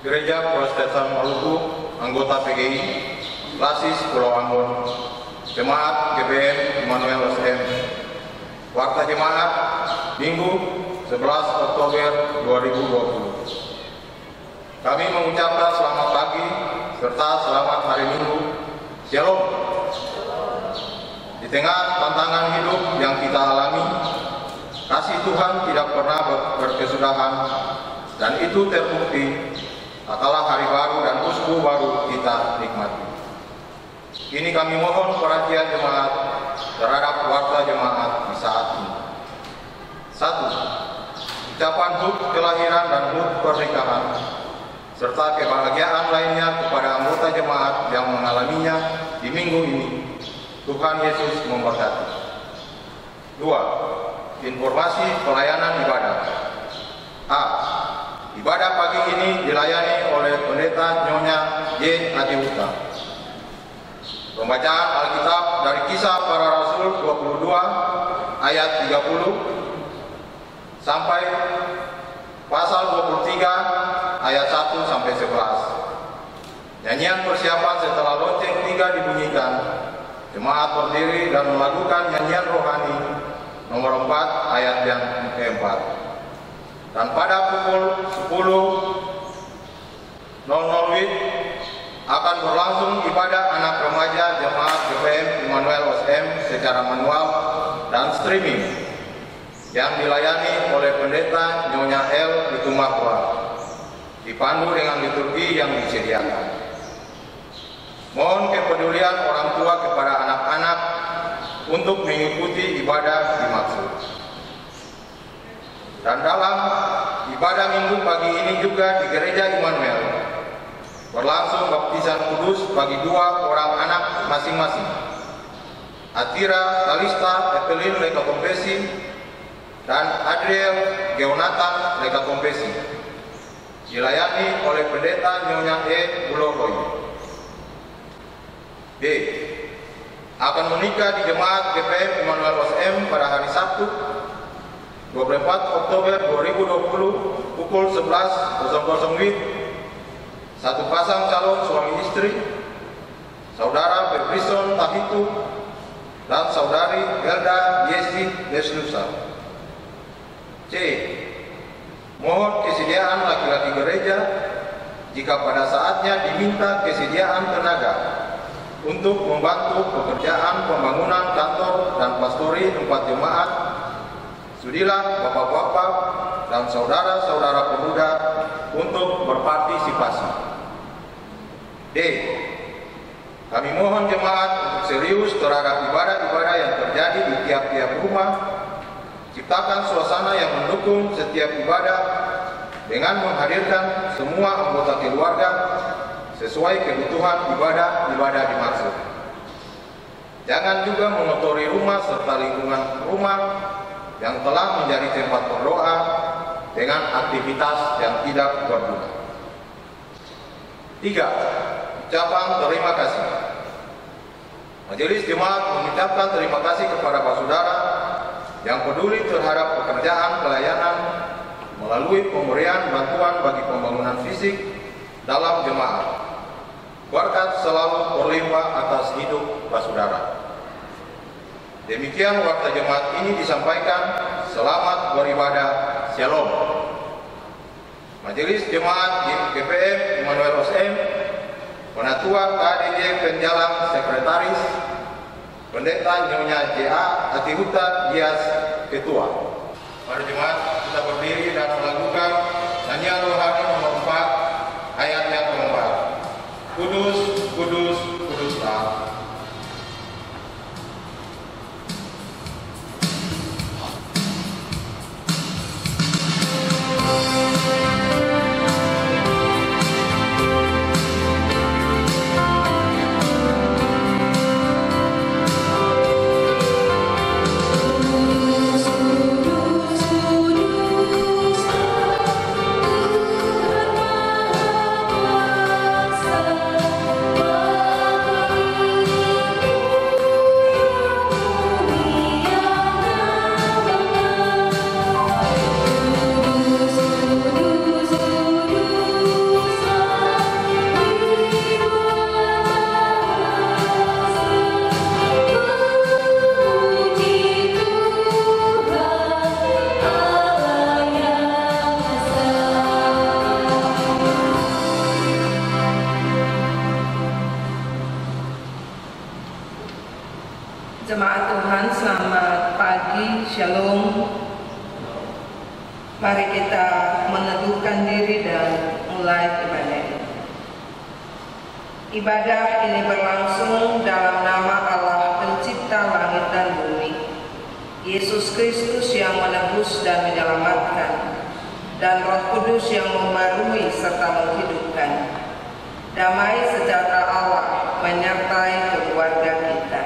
Gereja Protestan Maluku, anggota PGI, Lasis Pulau Ambon, Jemaat GBM Immanuel OSM, Warta Jemaat, Minggu 11 Oktober 2020. Kami mengucapkan selamat pagi serta selamat hari Minggu. Shalom. Di tengah tantangan hidup yang kita alami, kasih Tuhan tidak pernah berkesudahan, dan itu terbukti tak kalah hari baru dan usbu baru kita nikmati. Kini kami mohon perhatian jemaat terhadap warta jemaat di saat ini. 1. Ucapan HUT kelahiran dan HUT pernikahan serta kebahagiaan lainnya kepada anggota jemaat yang mengalaminya di minggu ini. Tuhan Yesus memberkati. 2. Informasi pelayanan ibadah. A. Ibadah pagi ini dilayani oleh Pendeta Nyonya J. Adiuta. Pembacaan Alkitab dari Kisah Para Rasul 22 ayat 30 sampai pasal 23 ayat 1 sampai 11. Nyanyian persiapan setelah lonceng 3 dibunyikan, jemaat berdiri dan melakukan nyanyian rohani nomor 4 ayat yang keempat. Dan pada pukul 10.00 WIB akan berlangsung ibadah anak remaja jemaat GBM Immanuel OSM secara manual dan streaming yang dilayani oleh Pendeta Nyonya L. Bitumakwa, dipandu dengan liturgi yang disediakan. Mohon kepedulian orang tua kepada anak-anak untuk mengikuti ibadah dimaksud. Dan dalam ibadah minggu pagi ini juga di Gereja Immanuel berlangsung baptisan kudus bagi 2 orang anak masing-masing, Atira Kalista Evelyn Leka Kompesi dan Adriel Geonatan Leka Kompesi, dilayani oleh Pendeta Nyonya E. Buloroy. B. Akan menikah di jemaat GBM Immanuel OSM pada hari Sabtu 24 Oktober 2020 pukul 11.00 WIB. Satu pasang calon suami istri, Saudara Bebrison Tahitu dan Saudari Gerda Yesi Deslusa. C. Mohon kesediaan laki-laki gereja jika pada saatnya diminta kesediaan tenaga untuk membantu pekerjaan pembangunan kantor dan pastori tempat jemaat. Sudilah bapak-bapak dan saudara-saudara pemuda untuk berpartisipasi. D. Kami mohon jemaat untuk serius terhadap ibadah-ibadah yang terjadi di tiap-tiap rumah. Ciptakan suasana yang mendukung setiap ibadah dengan menghadirkan semua anggota keluarga sesuai kebutuhan ibadah-ibadah dimaksud. Jangan juga mengotori rumah serta lingkungan rumah yang telah menjadi tempat berdoa dengan aktivitas yang tidak berguna. 3. Ucapan terima kasih. Majelis Jemaat mengucapkan terima kasih kepada Pak Saudara yang peduli terhadap pekerjaan pelayanan melalui pemberian bantuan bagi pembangunan fisik dalam jemaat. Berkat selalu berlimpah atas hidup Pak Saudara. Demikian warta jemaat ini disampaikan. Selamat beribadah. Shalom. Majelis Jemaat GBM Immanuel OSM, Penatua KDJ Penjalang Sekretaris, Pendeta Nyonya J.A. Atihuta Dias Ketua. Para jemaat, kita berdiri dan melakukan nyanyian rohani nomor 4 ayat yang keempat. Kudus, kudus, kuduslah. Kudus, kudus, kudus. Jemaat Tuhan, selamat pagi, shalom. Mari kita meneduhkan diri dan mulai ibadah. Ibadah ini berlangsung dalam nama Allah pencipta langit dan bumi, Yesus Kristus yang menebus dan menyelamatkan, dan Roh Kudus yang membarui serta menghidupkan. Damai sejahtera Allah menyertai keluarga kita.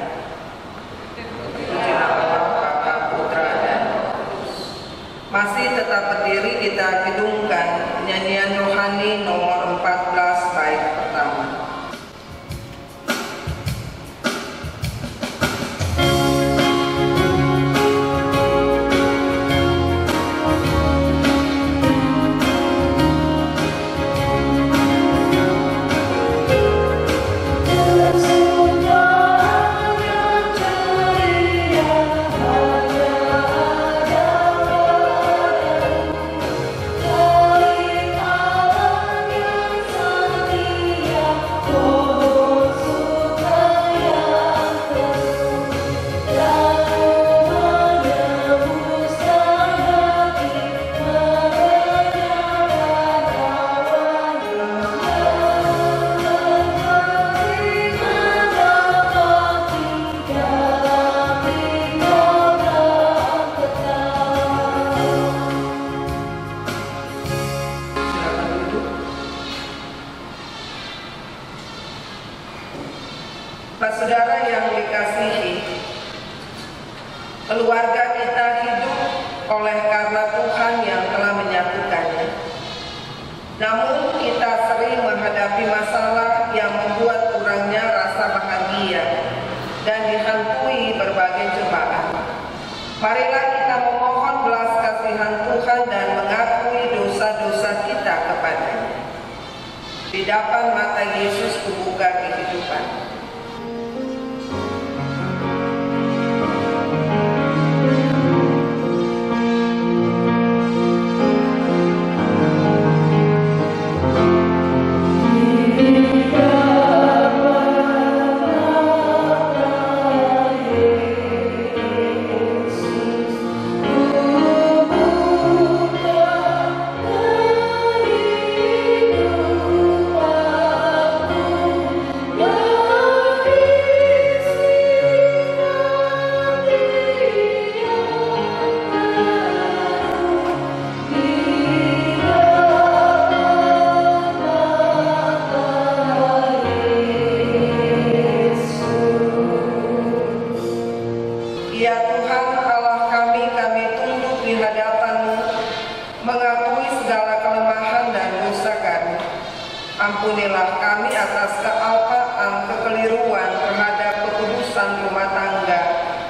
Masih tetap berdiri, kita kidungkan nyanyian rohani nomor 14 bait pertama. Saudara yang dikasihi, keluarga kita hidup oleh karena Tuhan yang telah menyatukannya. Namun kita sering menghadapi masalah yang membuat kurangnya rasa bahagia dan dihantui berbagai cobaan. Marilah kita memohon belas kasihan Tuhan dan mengakui dosa-dosa kita kepadanya. Di depan mata Yesus kubuka kehidupan. Ampunilah kami atas kealpaan, kekeliruan terhadap kekudusan rumah tangga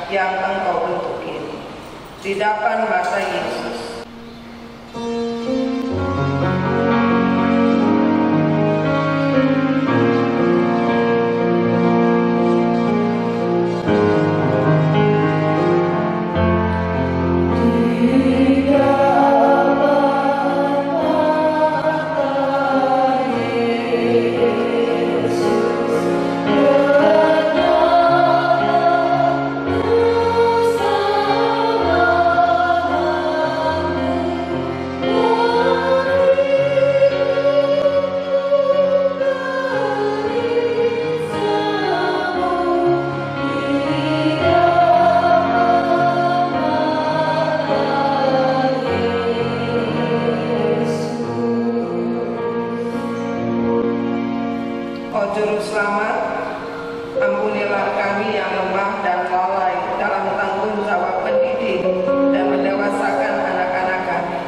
yang Engkau bentuk ini. Di depan mata Yesus. Juru Selamat, ampunilah kami yang lemah dan lalai dalam tanggung jawab pendidik dan mendewasakan anak-anak kami.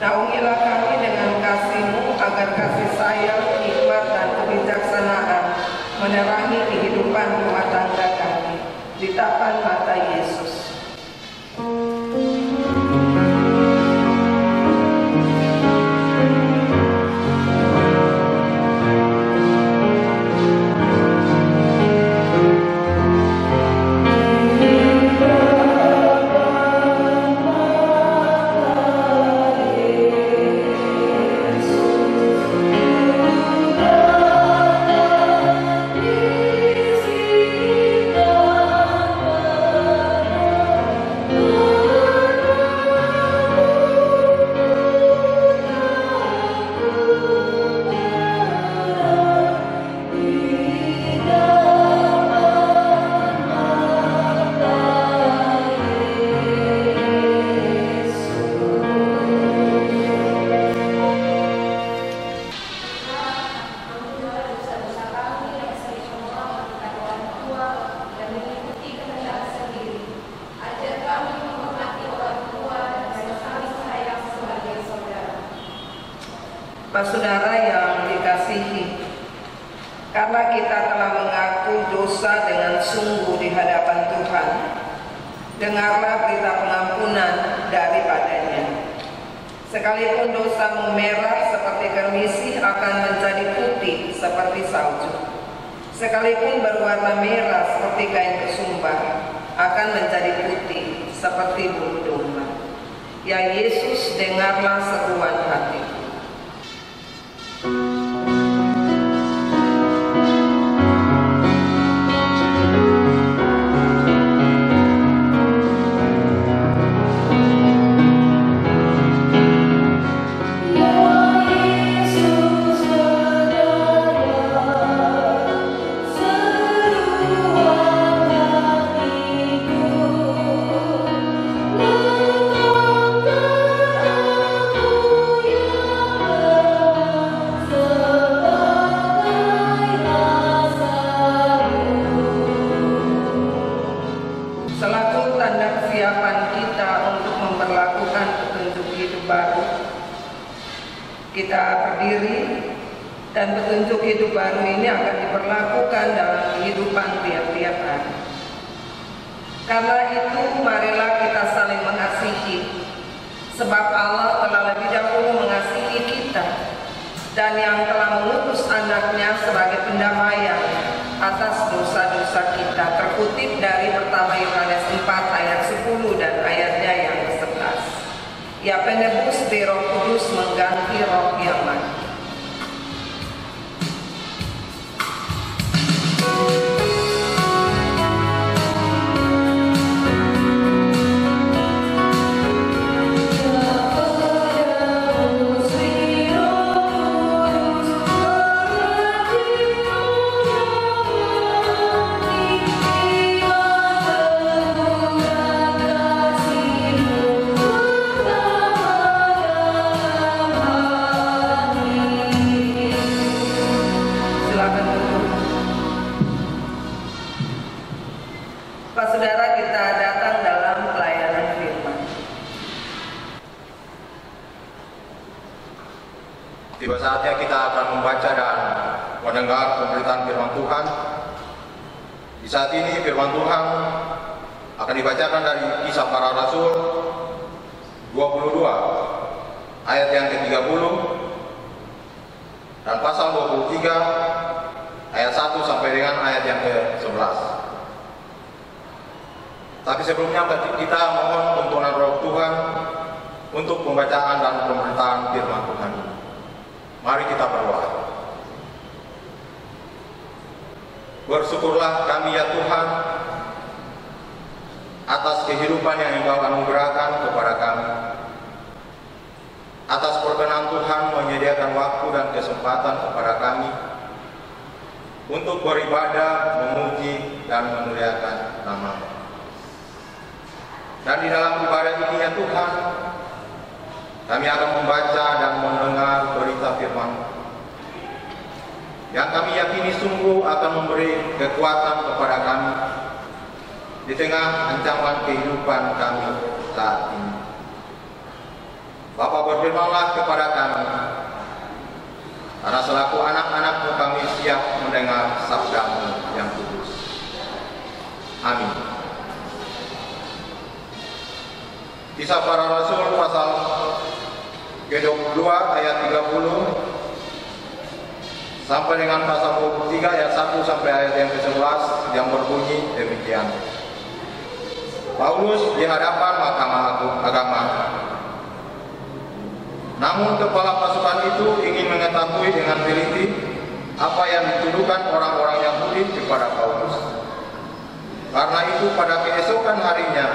Naungilah kami dengan kasih-Mu agar kasih sayang, hikmat dan kebijaksanaan menerangi kehidupan rumah tangga kami. Di depan mata Yesus. Saudara yang dikasihi, karena kita telah mengaku dosa dengan sungguh di hadapan Tuhan, dengarlah berita pengampunan daripadanya. Sekalipun dosa memerah seperti gerimis akan menjadi putih seperti salju. Sekalipun berwarna merah seperti kain kesumbar, akan menjadi putih seperti bulu domba. Ya Yesus, dengarlah seruan hatiku. Kita berdiri dan petunjuk hidup baru ini akan diberlakukan dalam kehidupan tiap-tiap hari. Karena itu marilah kita saling mengasihi, sebab Allah telah lebih dahulu mengasihi kita dan yang telah mengutus anaknya sebagai pendamaian atas dosa-dosa kita, terkutip dari pertama Yohanes 4 ayat 10 dan ayatnya yang ke-11. Ya penebus di Roh Kudus mengganti roh yang mati. Saudara, kita datang dalam pelayanan firman. Tiba saatnya kita akan membaca dan mendengar pemberitaan firman Tuhan. Di saat ini firman Tuhan akan dibacakan dari Kisah Para Rasul 22 ayat yang ke-30 dan pasal 23 ayat 1 sampai dengan ayat yang ke-11. Tapi sebelumnya kita mohon tuntunan Roh Tuhan untuk pembacaan dan pemberitaan firman Tuhan. Mari kita berdoa. Bersyukurlah kami ya Tuhan atas kehidupan yang Engkau anugerahkan kepada kami. Atas perkenan Tuhan menyediakan waktu dan kesempatan kepada kami untuk beribadah, memuji dan memuliakan nama-Mu. Dan di dalam ibadah ini ya Tuhan, kami akan membaca dan mendengar berita firman yang kami yakini sungguh akan memberi kekuatan kepada kami di tengah ancaman kehidupan kami saat ini. Bapa, berfirmanlah kepada kami, karena selaku anak-anak-Mu kami siap mendengar sabda-Mu yang kudus. Amin. Kisah Para Rasul pasal ke-22 ayat 30 sampai dengan pasal 23 ayat 1 sampai ayat yang ke-11 yang berbunyi demikian. Paulus di hadapan mahkamah agama. Namun kepala pasukan itu ingin mengetahui dengan teliti apa yang dituduhkan orang-orang Yahudi kepada Paulus. Karena itu pada keesokan harinya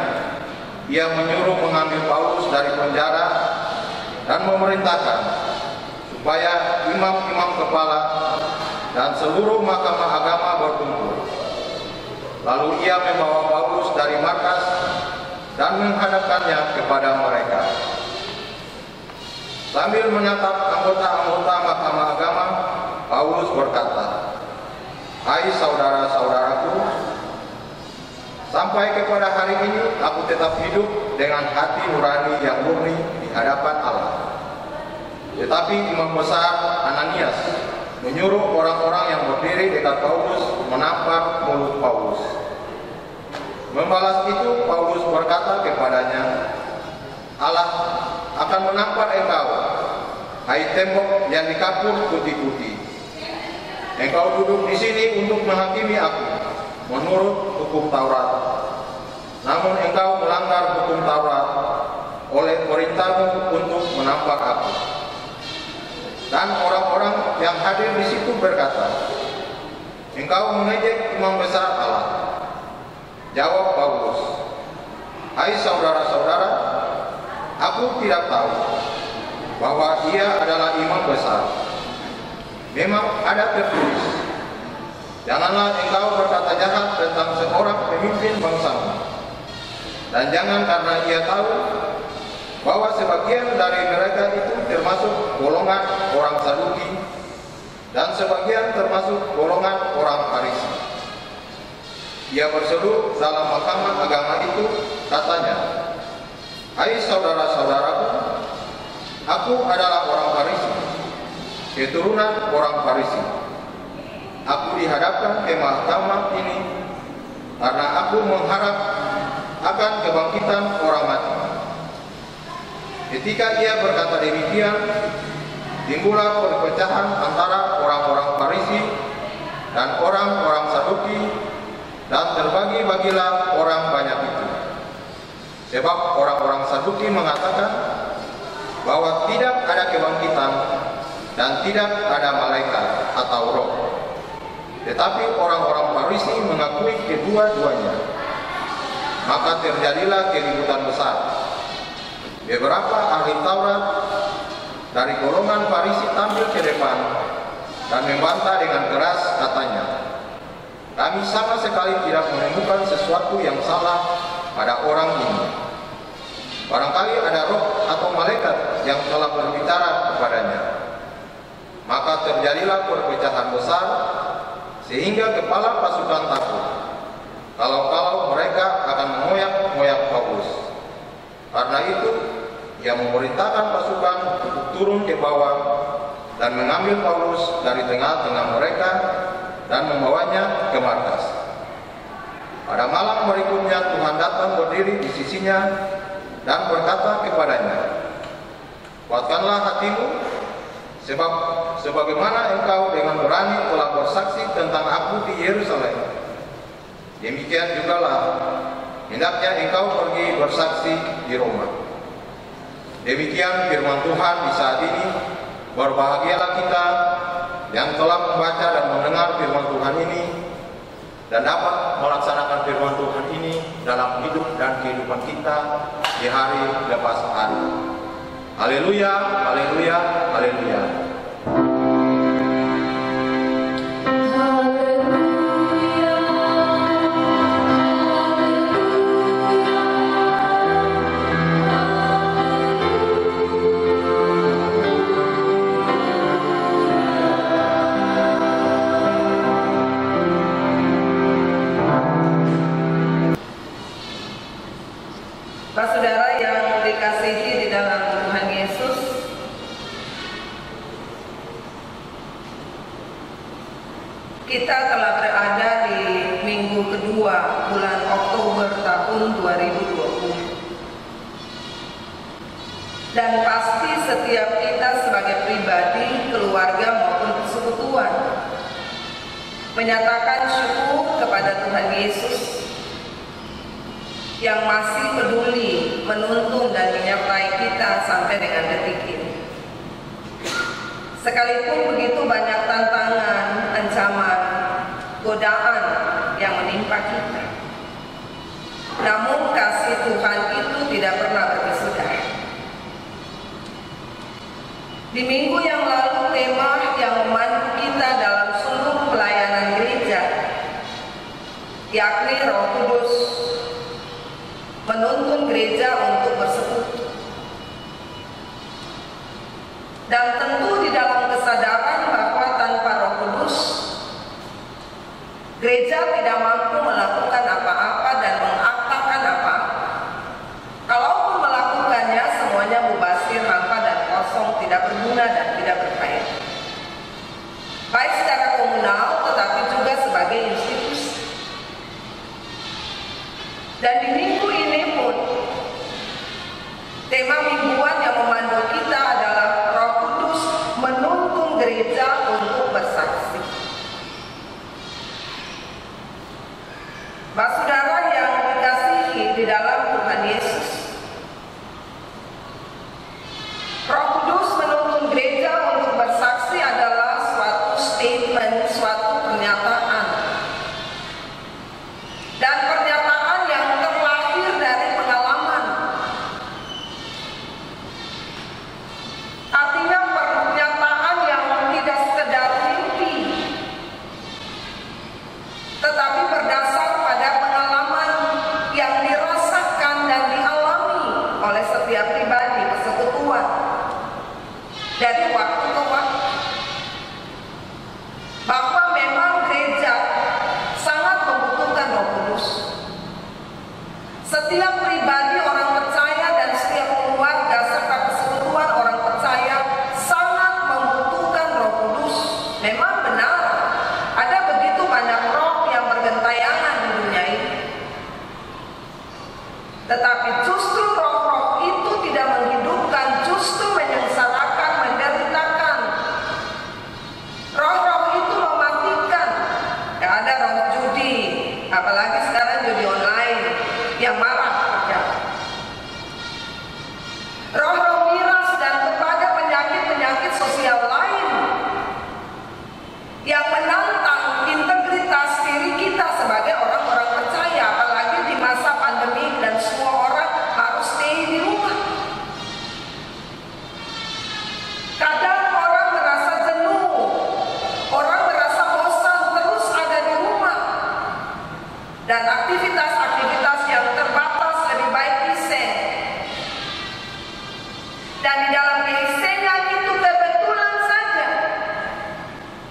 ia menyuruh mengambil Paulus dari penjara dan memerintahkan supaya imam-imam kepala dan seluruh mahkamah agama berkumpul. Lalu ia membawa Paulus dari markas dan menghadapkannya kepada mereka. Sambil menatap anggota-anggota mahkamah agama, Paulus berkata, "Hai saudara-saudaraku, sampai kepada hari ini aku tetap hidup dengan hati nurani yang murni di hadapan Allah. Tetapi imam besar Ananias menyuruh orang-orang yang berdiri dekat Paulus menampar mulut Paulus. Membalas itu, Paulus berkata kepadanya, Allah akan menampar engkau, hai tembok yang dikapur putih-putih. Engkau duduk di sini untuk menghakimi aku menurut hukum Taurat. Namun engkau melanggar hukum Taurat oleh perintahmu untuk menampar aku. Dan orang-orang yang hadir di situ berkata, engkau mengejek imam besar Allah. Jawab Paulus, hai saudara-saudara, aku tidak tahu bahwa ia adalah imam besar. Memang ada tertulis, janganlah engkau berkata jahat tentang seorang pemimpin bangsamu. Dan jangan karena ia tahu bahwa sebagian dari mereka itu termasuk golongan orang Saduki dan sebagian termasuk golongan orang Farisi. Ia berseru dalam mahkamah agama itu, katanya, hai saudara-saudaraku, aku adalah orang Farisi, keturunan orang Farisi. Aku dihadapkan ke mahkamah ini karena aku mengharap akan kebangkitan orang mati. Ketika ia berkata demikian, timbullah perpecahan antara orang-orang Farisi dan orang-orang Saduki, dan terbagi-bagilah orang banyak itu. Sebab orang-orang Saduki mengatakan bahwa tidak ada kebangkitan dan tidak ada malaikat atau roh. Tetapi orang-orang Farisi mengakui kedua-duanya. Maka terjadilah keributan besar. Beberapa ahli Taurat dari golongan Farisi tampil ke depan dan membantah dengan keras, katanya, kami sama sekali tidak menemukan sesuatu yang salah pada orang ini. Barangkali ada roh atau malaikat yang telah berbicara kepadanya. Maka terjadilah perpecahan besar, sehingga kepala pasukan takut kalau mereka akan mengoyak-ngoyak Paulus. Karena itu, ia memerintahkan pasukan untuk turun ke bawah dan mengambil Paulus dari tengah-tengah mereka dan membawanya ke markas. Pada malam berikutnya Tuhan datang berdiri di sisinya dan berkata kepadanya, kuatkanlah hatimu, sebab sebagaimana engkau dengan berani telah bersaksi tentang aku di Yerusalem, demikian jugalah hendaknya engkau pergi bersaksi di Roma. Demikian firman Tuhan di saat ini. Berbahagialah kita yang telah membaca dan mendengar firman Tuhan ini dan dapat melaksanakan firman Tuhan ini dalam hidup dan kehidupan kita di hari lepas hari. Haleluya, haleluya, haleluya. Saudara yang dikasihi di dalam Tuhan Yesus, kita telah berada di minggu kedua bulan Oktober tahun 2020. Dan pasti setiap kita sebagai pribadi, keluarga maupun persekutuan menyatakan syukur kepada Tuhan Yesus yang masih peduli, menuntun dan menyertai kita sampai dengan detik ini. Sekalipun begitu banyak tantangan, ancaman, godaan yang menimpa kita, namun kasih Tuhan itu tidak pernah berkesudahan. Di minggu yang lalu, tema yang memandu kita dalam seluruh pelayanan gereja, yakni Roh Kudus menuntun gereja untuk bersekutu. Dan tentu di dalam kesadaran bahwa tanpa Roh Kudus, gereja tidak mampu melakukan apa-apa dan mengaktakan apa-apa. Kalaupun melakukannya, semuanya mubazir, hampa dan kosong, tidak berguna Dan di minggu ini pun tema mingguan yang memandu kita adalah Roh Kudus menuntun gereja untuk bersaksi. Bapak saudara yang dikasihi di dalam Tuhan Yesus, Roh Kudus menuntun gereja untuk bersaksi adalah suatu statement, suatu pernyataan. Dan pernyataan yang terlahir dari pengalaman. Artinya pernyataan yang tidak sekedar mimpi, tetapi berdasar pada pengalaman yang dirasakan dan dialami oleh setiap pribadi persekutuan dari waktu ke waktu. Bahwa memang gereja sangat membutuhkan Roh Kudus. Setiap pribadi orang percaya dan setiap keluarga serta persekutuan orang percaya sangat membutuhkan Roh Kudus. Memang benar, ada begitu banyak roh yang bergentayangan di dunia ini. Tetapi justru roh-roh itu tidak menghidupkan, justru menyengsarakan, menderitakan. Roh-roh itu mematikan. Ya, ada roh judi, apalagi sekarang judi online yang marak terjadi. Roh-roh miras dan berbagai penyakit-penyakit sosial lain yang menantang integritas diri kita sebagai orang-orang percaya, apalagi di masa pandemi dan semua orang harus stay di rumah. Kadang orang merasa jenuh, orang merasa bosan terus ada di rumah, dan aktivitas-aktivitas yang terbatas lebih baik isen. Dan di dalam isennya itu kebetulan saja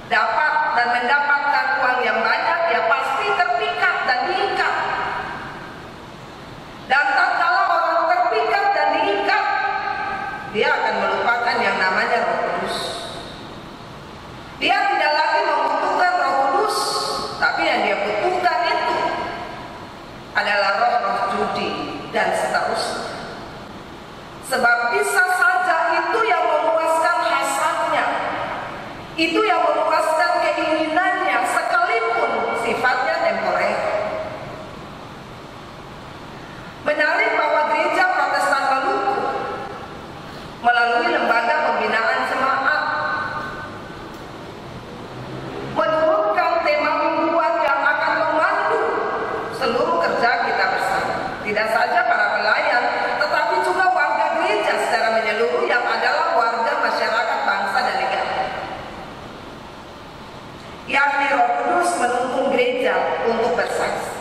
dapat dan mendapatkan uang yang banyak, ya pasti terpikat dan diikat. Dan tatkala orang terpikat dan diikat, dia akan melupakan yang namanya Roh Kudus. Dia tidak lagi membutuhkan Roh Kudus, tapi yang dia butuhkan itu adalah roh-roh judi dan seterusnya. Sebab bisa saja itu yang memuaskan hasratnya, itu yang memuaskan keinginannya, sekalipun sifatnya temporer. Menarik bahwa gereja Protestan Maluku melalui lembaga pembinaan jemaat menurunkan tema mingguan yang akan memandu seluruh kerja kita bersama. Tidak saja para pelayan, tetapi juga warga gereja secara menyeluruh yang adalah warga masyarakat bangsa dan negara. Yakni Roh Kudus menuntun gereja untuk bersaksi.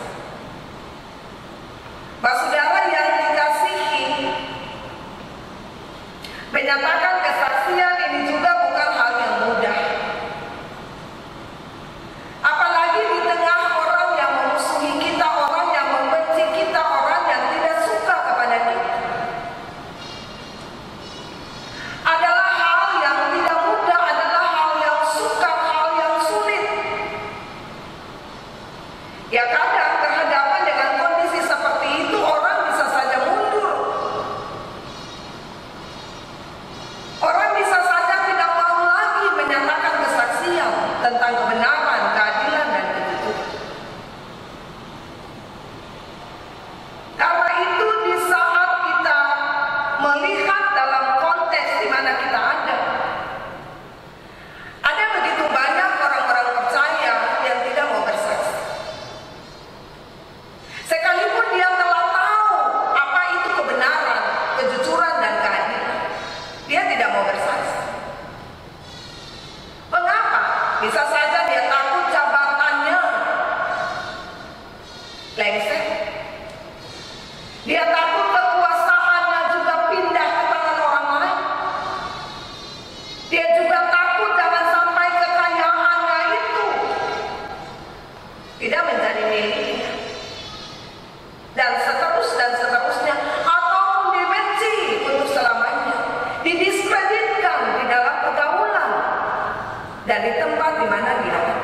Bapak saudara yang dikasihi, menyatakan kesaksian ini juga bukan hal yang mudah. Apalagi di tengah orang yang memusuhi kita, orang yang membenci kita, orang yang tidak suka kepada kita. Adalah hal yang tidak mudah, adalah hal yang sukar, hal yang sulit. Ya kadang berhadapan dengan kondisi seperti itu, orang bisa saja mundur. Orang bisa saja tidak mau lagi menyatakan kesaksian tentang kebenaran, keadilan, dan kejujuran. Karena itu di saat kita melihat dalam konteks di mana kita ada begitu banyak orang-orang percaya yang tidak mau bersaksi. Sekalipun dia telah tahu apa itu kebenaran, kejujuran, dan keadilan, dia tidak mau bersaksi. Mengapa? Bisa saja dia takut jabatannya lengser. Dia takut kekuasaannya juga pindah ke tangan orang lain. Dia juga takut jangan sampai kekayaannya itu tidak menjadi miliknya. Dan seterusnya, ataupun dibenci untuk selamanya, didiskreditkan di dalam pergaulan dan di tempat di mana dia ada.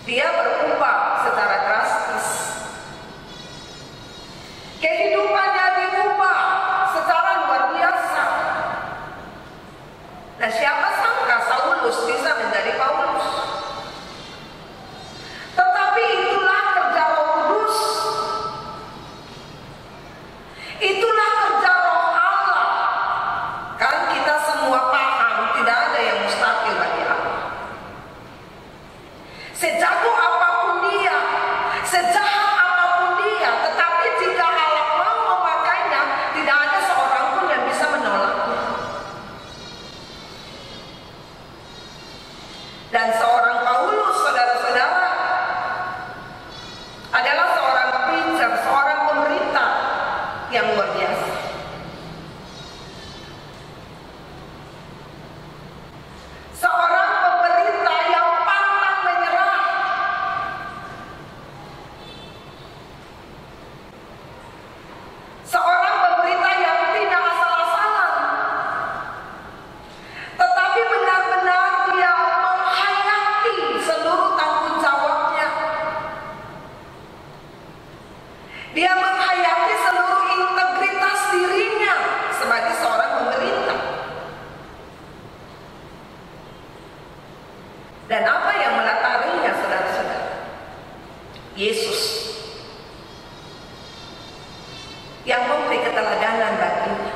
Dia berubah secara drastis. Kehidupannya diubah secara luar biasa. Nah, siapa sangka Saulus bisa menjadi Paulus? Tetapi itulah kerja Roh Kudus. Itulah kerja Roh Allah. Kan kita semua paham tidak ada yang mustahil bagi Allah. Sejago apapun dia, sejahat apapun dia, tetapi jika Allah mau memakainya, tidak ada seorang pun yang bisa menolaknya. Dan seorang Paulus, saudara-saudara, adalah seorang preacher, seorang pemberita yang luar biasa. Seorang pemberita yang pantang menyerah. Seorang pemberita yang tidak asal-asalan, tetapi benar-benar dia menghayati seluruh tanggung jawabnya. Dia menghayati seluruh integritas dirinya sebagai seorang pemberita. Dan apa yang melatarinya, saudara-saudara? Yesus yang memberi keteladanan baginya,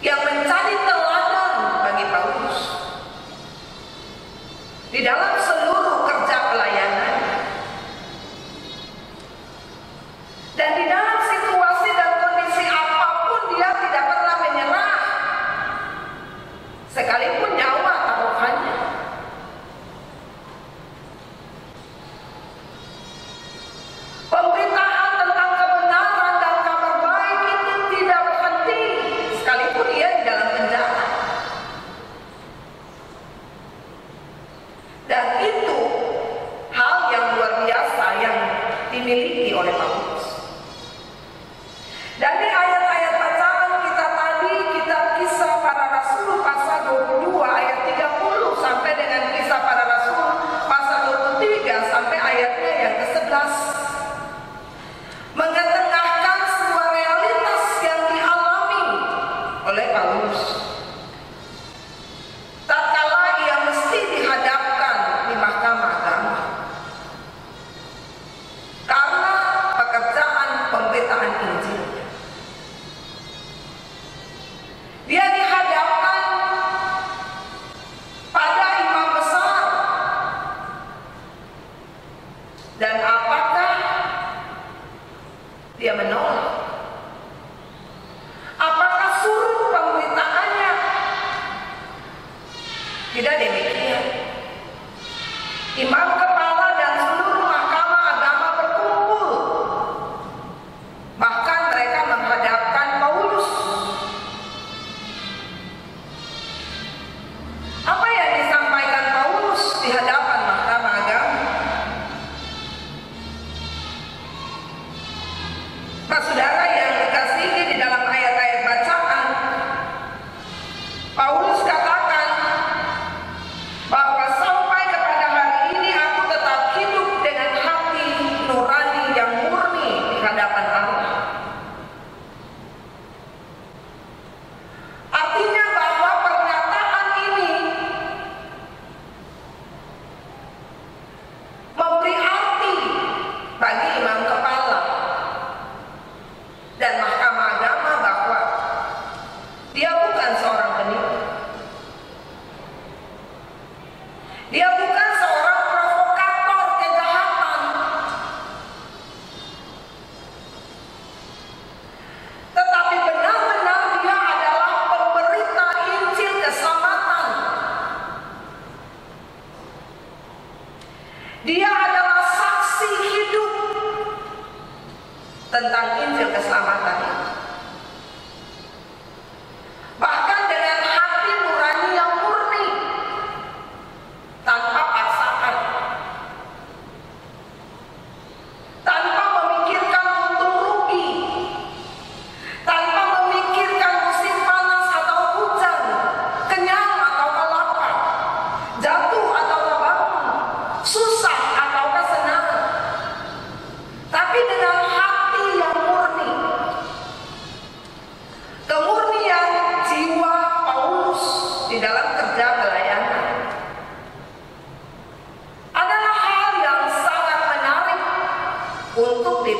yang menjadi teladan bagi Paulus di dalam seluruh kerja pelayanannya. Dan di dalam situasi dan kondisi apapun dia tidak pernah menyerah, sekalipun nyawa taruhannya. Pemberitaan tentang kebenaran dan kabar baik itu tidak berhenti, sekalipun ia di dalam penjara. Dan itu hal yang luar biasa yang dimiliki oleh Paulus. Dan di ayat-ayat bacaan kita tadi, kitab Kisah Para Rasul pasal 22 ayat 30 sampai dengan Kisah Para Rasul pasal 23 sampai ayatnya yang ke-11, mengetengahkan sebuah realitas yang dialami oleh Paulus tatkala ia mesti dihadapkan di mahkamah agama karena pekerjaan pemberitaan Injil. Dia dihadapkan pada imam besar. Dan apakah dia menolak? Apakah surut pemberitaannya? Tidak demikian. Imam kepala dan seluruh mahkamah agama berkumpul. Bahkan mereka menghadapkan Paulus. Apa yang disampaikan Paulus di hadapan mahkamah agama? Nah, saudara yang dikasihi, di dalam ayat-ayat bacaan, Paulus katakan bahwa sampai kepada hari ini aku tetap hidup dengan hati nurani yang murni di hadapan Allah. Artinya bahwa pernyataan ini memberi arti bagi imam kepala dan mahkamah agama bahwa dia bukan seorang penipu. Dia bukan seorang provokator kejahatan. Tetapi benar-benar dia adalah pemberita Injil keselamatan. Dia adalah saksi hidup tentang Injil keselamatan ini. Bahkan dengan hati nurani yang murni, tanpa paksaan, tanpa memikirkan untung rugi, tanpa memikirkan musim panas atau hujan, kenyang atau lapar, jatuh atau terbangun, susah atau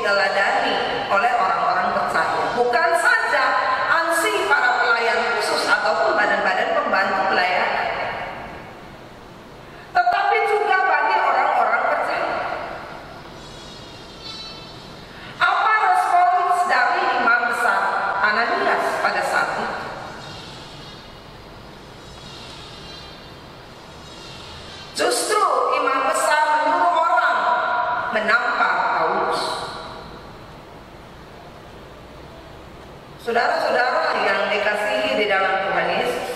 diteladani oleh orang-orang percaya, bukan saja ansih para pelayan khusus ataupun badan-badan pembantu pelayanan, tetapi juga bagi orang-orang percaya. Apa respons dari imam besar Ananias pada saat itu? Justru imam besar menyuruh orang menampar Paulus. Saudara-saudara yang dikasihi di dalam Tuhan Yesus,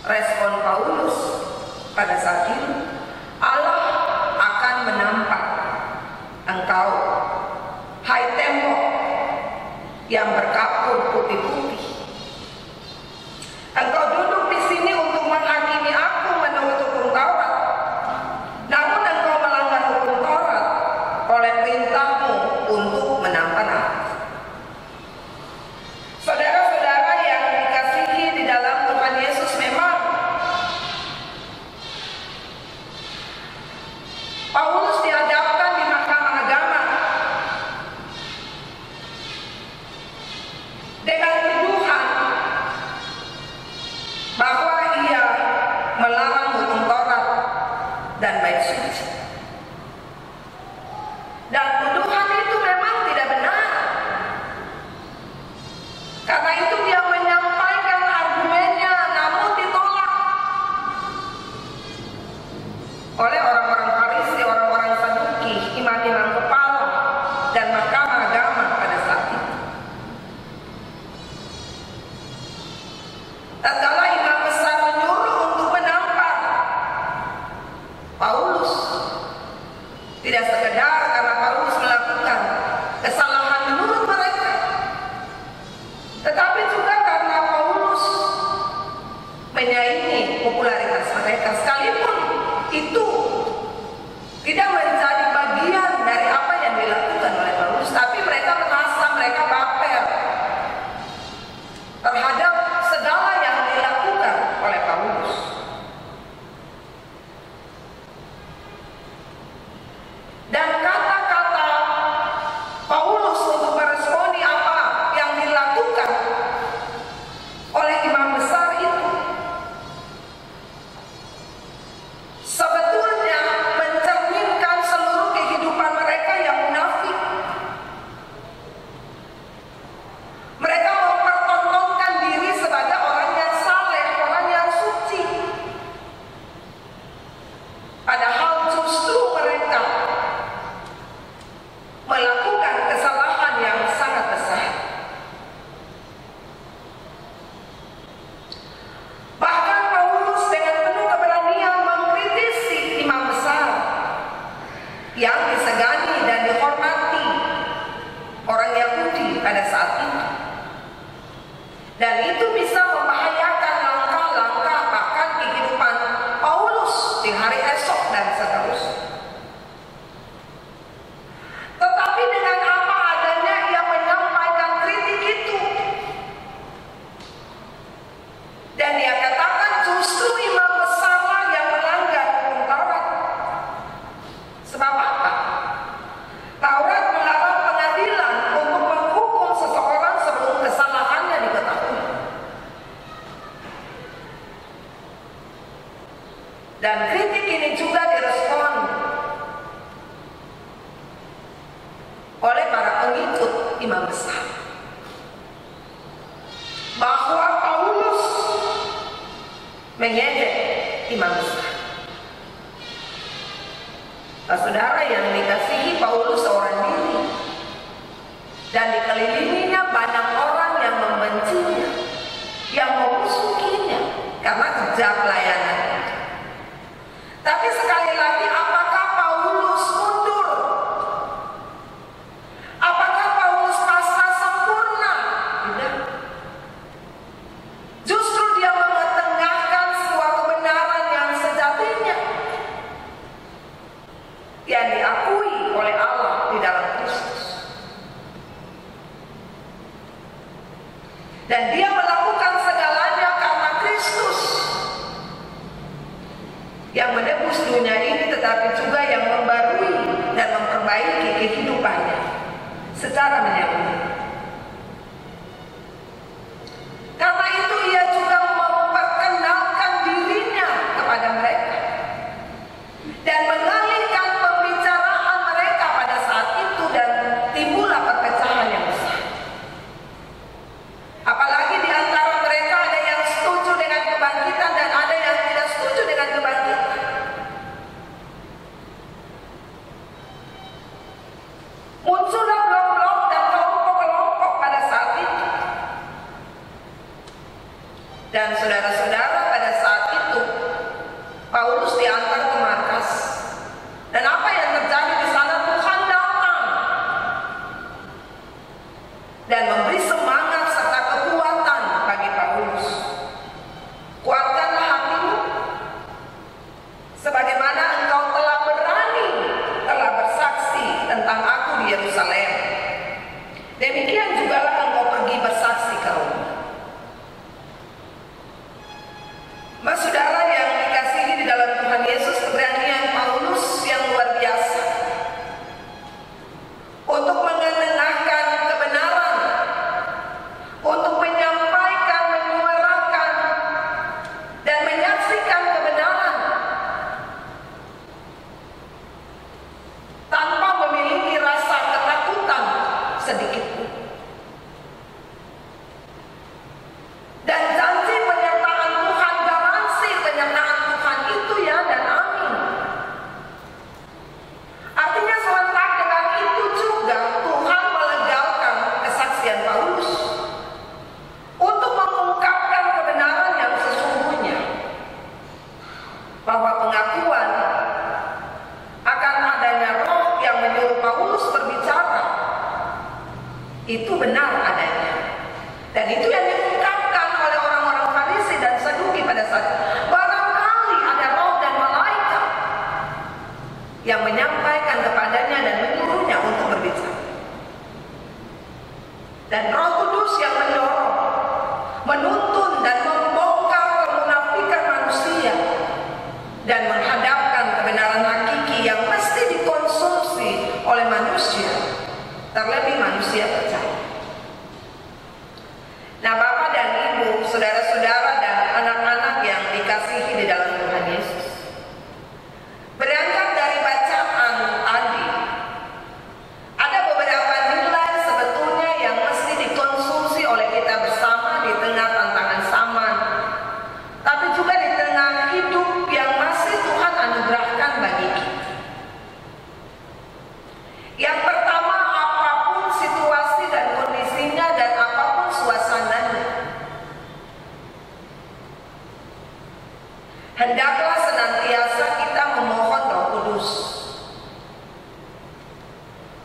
respon Paulus pada saat itu, Allah akan menampar engkau, hai tembok yang berkapur putih-putih. Engkau duduk di sini untuk menghakimi aku menurut hukum Taurat, namun engkau melanggar hukum Taurat oleh perintahmu untuk menampar aku. Saudara-saudara yang dikasihi di dalam Tuhan Yesus, memang Paulus dihadapkan di mahkamah agama dengan tuduhan bahwa ia melarang hukum Taurat dan bait suci. Dan tuduhan itu memang tidak benar. Karena itu dia menyampaikan argumennya, namun ditolak oleh orang-orang Farisi, orang-orang Saduki, imam-imam kepala, dan mahkamah agama pada saat itu. Tatkala imam besar menyuruh untuk menampar Paulus, tidak sekedar karena Paulus melakukan kesalahan menurut mereka, tetapi juga karena Paulus menyaingi popularitas mereka, sekalipun itu tidak menjadi bagian dari apa yang dilakukan oleh Paulus, tapi mereka merasa mereka baper terhadap segala yang dilakukan oleh Paulus. Dan kata-kata Paulus untuk meresponi apa yang dilakukan oleh imam besar itu sebetulnya mencerminkan seluruh kehidupan mereka yang munafik. Mereka mempertontonkan diri sebagai orang yang saleh, orang yang suci, padahal justru mereka melakukan kesalahan yang sangat besar. Bahkan Paulus dengan penuh keberanian mengkritisi imam besar yang disegani dan dihormati orang Yahudi pada saat itu. Dan itu bisa membahayakan langkah-langkah bahkan kehidupan Paulus di hari esok dan seterusnya. Tetapi dengan apa adanya ia menyampaikan kritik itu. Dan dia katakan justru imam besarlah yang melanggar hukum Taurat. Sebab apa? Taurat melarang pengadilan untuk menghukum seseorang sebelum kesalahannya diketahui. Dan kritik ini juga direspon oleh para pengikut imam besar, bahwa Paulus mengejek imam besar. Saudara yang dikasihi, Paulus seorang diri dan dikelilinginya banyak orang yang membencinya, yang memusuhinya karena kerja pelayanan. Tapi sekali lagi, apakah Paulus mundur? Apakah Paulus pasrah sempurna? Tidak. Justru dia mengetengahkan sebuah kebenaran yang sejatinya, yang diakui oleh Allah di dalam Kristus. Dan dia melakukan segalanya karena Kristus, yang menebus dunia ini, tetapi juga yang membarui dan memperbaiki kehidupannya secara menyeluruh. Karena itu ia juga memperkenalkan dirinya kepada mereka dan mengalihkan pembicaraan mereka pada saat itu, dan timbullah perpecahan yang besar. Apalagi di antara mereka ada yang setuju dengan kebangkitan dan ada yang tidak setuju dengan kebangkitan. Muncullah blok-blok dan kelompok-kelompok pada saat itu. Dan saudara-saudara, pada saat itu Paulus diantar ke markas. Dan apa yang terjadi di sana? Tuhan datang dan memberi semangat serta kekuatan bagi Paulus. Kuatkanlah hatimu, sebagaimana engkau telah berani, telah bersaksi tentang aku di Yerusalem. Demikian jugalah engkau pergi bersaksi ke Roma. Mas saudara yang dikasihi di dalam Tuhan Yesus, keberanian Paulus yang luar biasa untuk mengenengahkan kebenaran, untuk menyampaikan, menyuarakan, dan menyaksikan kebenaran tanpa memiliki rasa ketakutan sedikit pun. Dan janji penyertaan Tuhan, garansi penyertaan Tuhan itu ya dan amin. Artinya serentak dengan itu juga Tuhan melegalkan kesaksian Paulus untuk mengungkapkan kebenaran yang sesungguhnya, bahwa pengakuan akan adanya roh yang menyuruh Paulus berbicara itu benar adanya. Dan itu yang diungkapkan oleh orang-orang Farisi dan Saduki pada saat barangkali ada roh dan malaikat yang menyampaikan kepadanya dan menyuruhnya untuk berbicara. Dan Roh Kudus yang mendorong, menuntun dan membongkar kemunafikan manusia dan menghadapkan kebenaran hakiki yang mesti dikonsumsi oleh manusia, terlebih manusia percaya. Nah, Bapak dan Ibu, saudara-saudara dan anak-anak yang dikasihi di dalam Tuhan Yesus, berangkat dari bacaan tadi, ada beberapa nilai sebetulnya yang mesti dikonsumsi oleh kita bersama di tengah tantangan zaman, tapi juga di tengah hidup yang masih Tuhan anugerahkan bagi kita. Yang pertama, apapun situasi dan kondisinya dan apapun suasananya, hendaklah senantiasa kita memohon Roh Kudus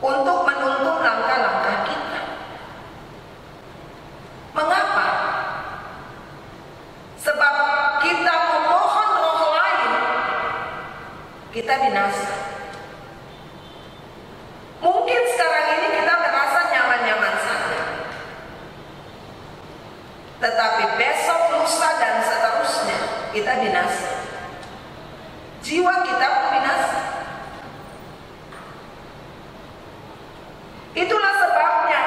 untuk menuntun langkah-langkah kita. Mengapa? Sebab kita memohon roh lain, kita binasa. Mungkin sekarang ini kita merasa nyaman-nyaman saja, tetapi besok, lusa, dan seterusnya kita binasa. Jiwa kita pun binasa. Itulah sebabnya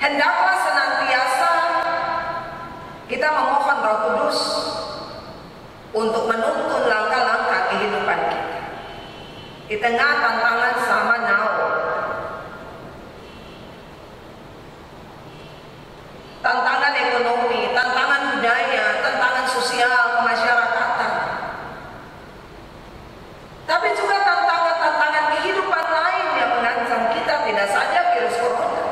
hendaklah senantiasa kita memohon Roh Kudus untuk menuntun langkah-langkah kehidupan kita di tengah tantangan zaman now. Tantangan ekonomi, tantangan budaya, tantangan sosial, kemasyarakatan, tapi juga tantangan-tantangan kehidupan lain yang mengancam kita, tidak saja virus corona,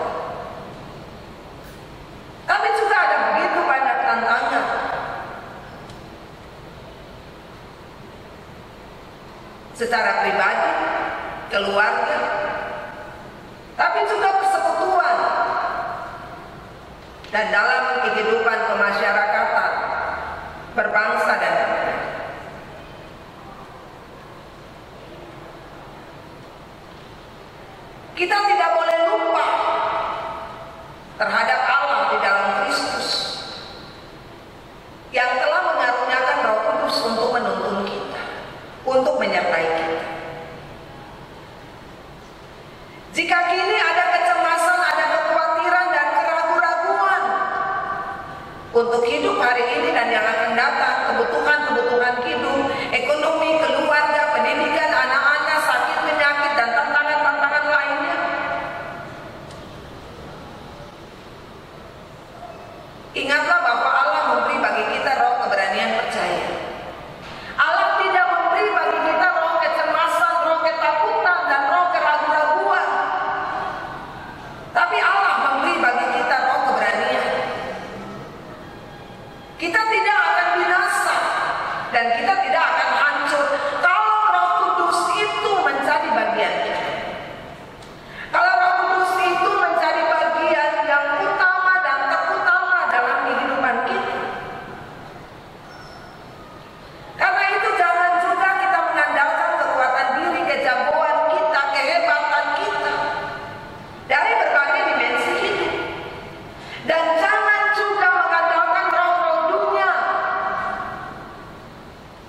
tapi juga ada begitu banyak tantangan. Secara pribadi, keluarga, tapi juga persekutuan dan dalam kehidupan kemasyarakatan, berbangsa dan negara. Kita tidak boleh lupa terhadap Allah di dalam Kristus yang telah mengaruniakan Roh Kudus untuk menuntun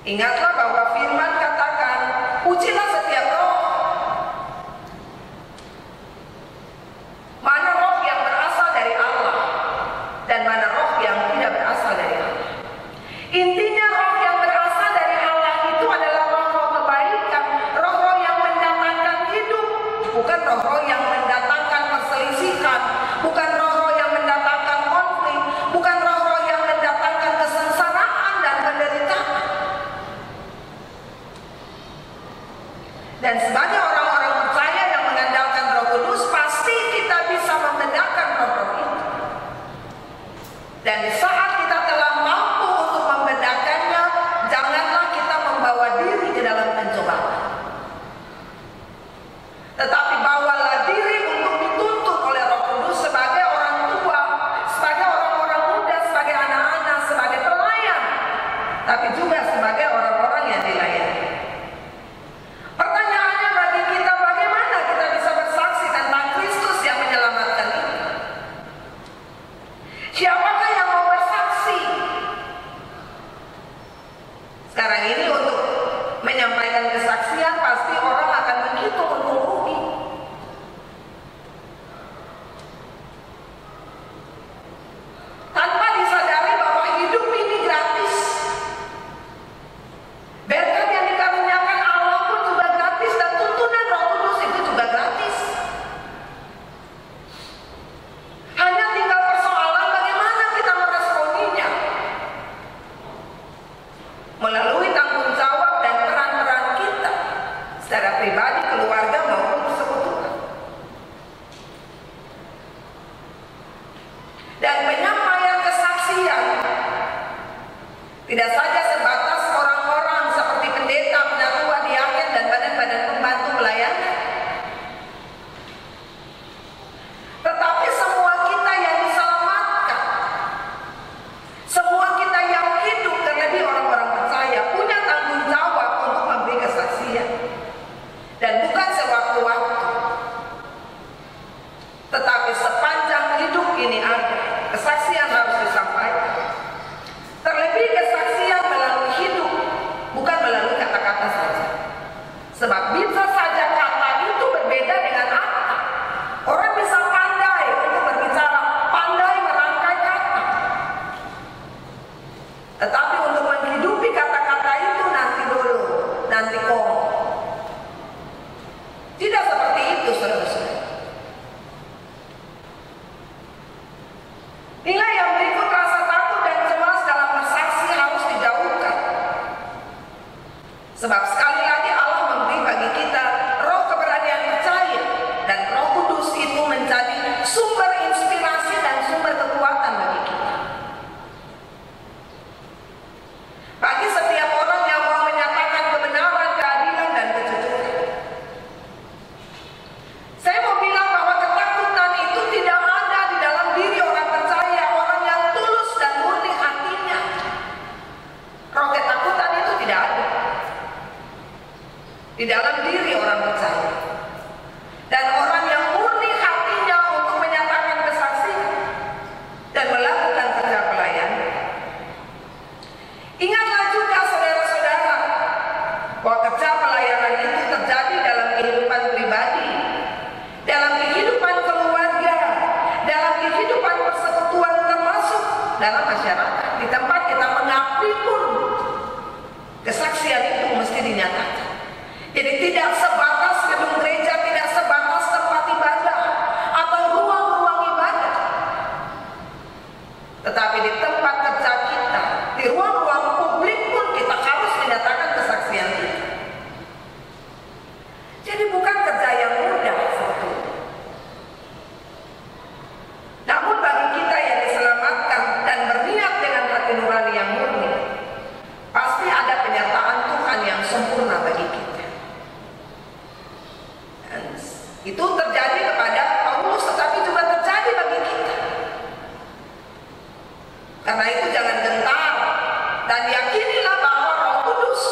Ingatlah bahwa firman katakan, ujilah setiap roh. Mana roh yang berasal dari Allah dan mana roh yang tidak berasal dari Allah. Intinya roh yang berasal dari Allah itu adalah roh-roh kebaikan, roh-roh yang mendatangkan hidup, bukan roh-roh yang mendatangkan perselisihan, bukan roh-roh yang mendatangkan konflik, bukan roh-roh yang mendatangkan kesengsaraan dan penderitaan. Dan sebagai orang-orang percaya yang mengandalkan Roh Kudus, pasti kita bisa membedakan roh-roh itu. Dan di saat kita telah mampu untuk membedakannya, janganlah kita membawa diri ke dalam pencobaan. Tetapi bawalah diri untuk dituntut oleh Roh Kudus sebagai orang tua, sebagai orang-orang muda, sebagai anak-anak, sebagai pelayan, tapi juga sebagai orang-orang yang dilayani. Pertanyaannya bagi kita, bagaimana kita bisa bersaksi tentang Kristus yang menyelamatkan ini? Siapakah yang mau bersaksi? Sekarang ini untuk menyampaikan kesaksian pasti orang akan menghitung untung rugi. Tanpa disadari bahwa hidup ini gratis. Berkat yang dikaruniakan Allah pun juga gratis, dan tuntunan Roh Kudus itu juga gratis. Hanya tinggal persoalan bagaimana kita meresponinya. Melalui tanggung jawab dan peran-peran kita secara pribadi, keluarga maupun persekutuan. Dan penyampaian kesaksian tidak saja sebatas orang-orang seperti pendeta, penatua, diaken, dan badan-badan pembantu pelayanan, tetapi semua kita yang diselamatkan, semua kita yang hidup, terlebih orang-orang percaya, punya tanggung jawab untuk memberi kesaksian. Dan bukan sewaktu-waktu, tetapi sepanjang hidup ini ada kesaksian harus disampaikan. Terlebih kesaksian melalui hidup, bukan melalui kata-kata saja. Sebab bisa saja kata itu berbeda dengan akta. Orang bisa pandai untuk berbicara, pandai merangkai kata, tetapi untuk menghidupi kata-kata itu nanti dulu, nanti kok. Tidak seperti itu, saudara-saudara. Nilai yang berikut, rasa takut dan cemas dalam bersaksi harus dijauhkan. Sebab sekali lagi Allah memberi bagi kita roh keberanian percaya, dan Roh Kudus itu menjadi sumber inspirasi dan sumber kekuatan bagi kita. Bagi setiap orang yang mau menyatakan kebenaran, keadilan, dan kejujuran. Saya mau bilang bahwa ketakutan itu tidak ada di dalam diri orang percaya, orang yang tulus dan murni hatinya. Roh ketakutan itu tidak ada di dalam diri orang percaya. Dan orang yang murni hatinya untuk menyatakan kesaksian dan melakukan kerja pelayanan. Ingatlah juga, saudara-saudara, bahwa kerja pelayanan itu terjadi dalam kehidupan pribadi, dalam kehidupan keluarga, dalam kehidupan persekutuan, termasuk dalam masyarakat. Di tempat kita mengabdi pun kesaksian itu mesti dinyatakan. Jadi tidak sebatas gedung gereja, tidak sebatas tempat ibadah atau ruang-ruang ibadah, tetapi di tempat kerja kita, di ruang-ruang publik pun kita harus menyatakan kesaksian kita. Jadi bukan kerja yang mudah sebetulnya. Namun bagi kita yang diselamatkan dan berniat dengan hati nurani yang murni, pasti ada penyataan Tuhan yang sempurna bagi kita. Dan itu terjadi kepada Paulus, tetapi juga terjadi bagi kita. Karena itu jangan gentar, dan yakinilah bahwa Roh Kudus